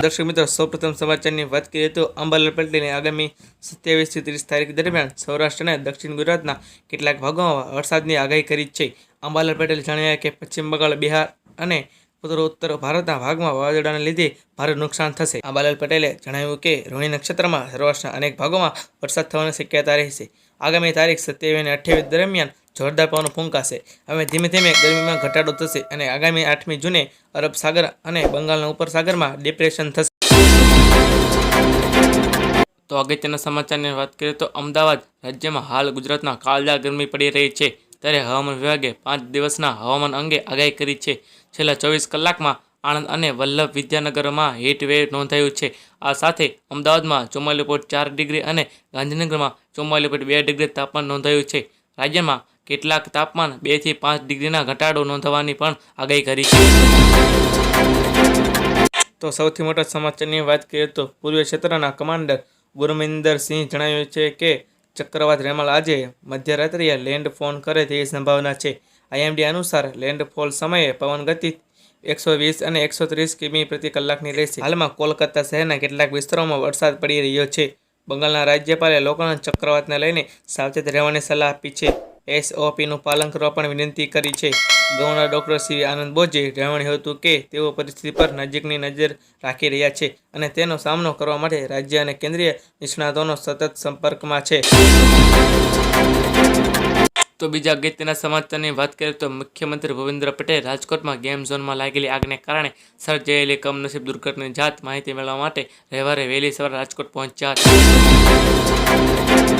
દર્શક મિત્રો, સૌપ્રથમ સમાચારની વાત કરીએ તો અંબાલાલ પટેલની આગામી 27 થી 30 તારીખ દરમિયાન સૌરાષ્ટ્ર અને દક્ષિણ ગુજરાતના કેટલાક ભાગોમાં વરસાદની આગાહી કરી છે. અંબાલાલ પટેલે જણાવ્યું કે પશ્ચિમ બંગાળ, બિહાર અને ઉત્તર ભારતના ભાગમાં વાવાઝોડાને લીધે ભારે નુકસાન થશે. અંબાલાલ પટેલે જણાવ્યું કે રોહિણી નક્ષત્રમાં સૌરાષ્ટ્રના અનેક ભાગોમાં વરસાદ થવાની શક્યતા રહેશે. આગામી તારીખ 27 અને 28 દરમિયાન જોરદાર પવનો ફૂંકાશે. હવે ધીમે ધીમે ગરમીમાં ઘટાડો થશે અને આગામી 8મી જૂને અરબ સાગર અને બંગાળના ઉપસાગરમાં ડિપ્રેશન થશે. તો અગત્યના સમાચારની વાત કરીએ તો અમદાવાદ રાજ્યમાં હાલ ગુજરાતના કાળઝાળ ગરમી પડી રહી છે. ત્યારે હવામાન વિભાગે 5 દિવસના હવામાન અંગે આગાહી કરી છે. છેલ્લા 24 કલાકમાં આણંદ અને વલ્લભ વિદ્યાનગરમાં હીટ વેવ નોંધાયું છે. આ સાથે અમદાવાદમાં 44.4 ડિગ્રી અને ગાંધીનગરમાં 44.2 ડિગ્રી તાપમાન નોંધાયું છે. રાજ્યમાં કેટલાક તાપમાન 2 થી 5 ડિગ્રીના ઘટાડો નોંધવાની પણ આગાહી કરી છે. તો સૌથી મોટા સમાચારની વાત કરીએ તો પૂર્વીય ક્ષેત્રના કમાન્ડર ગુરમિંદર સિંહ જણાવ્યું છે કે ચક્રવાત રેમાલ આજે મધ્યરાત્રિએ લેન્ડફોલ કરે તેવી સંભાવના છે. IMD અનુસાર લેન્ડફોલ સમયે પવન ગતિ 120 અને 130 કિમી પ્રતિ કલાકની રહેશે. હાલમાં કોલકાતા શહેરના કેટલાક વિસ્તારોમાં વરસાદ પડી રહ્યો છે. બંગાળના રાજ્યપાલે લોકોને ચક્રવાતને લઈને સાવચેત રહેવાની સલાહ આપી છે. SOPનું પાલન કરવા પણ વિનંતી કરી છે. ગવર્નર ડોક્ટર શ્રી આનંદ બોઝે જણાવ્યું હતું કે તેઓ પરિસ્થિતિ પર નજીકની નજર રાખી રહ્યા છે અને તેનો સામનો કરવા માટે રાજ્ય અને કેન્દ્રીય નિષ્ણાતોનો સતત સંપર્કમાં છે. તો બીજા અગત્યના સમાચારની વાત કરીએ તો મુખ્યમંત્રી ભૂપેન્દ્ર પટેલ રાજકોટમાં ગેમ ઝોનમાં લાગેલી આગને કારણે સર્જાયેલી કમનસીબ દુર્ઘટનાની જાત માહિતી મેળવવા માટે રવિવારે વહેલી સવારે રાજકોટ પહોંચ્યા હતા.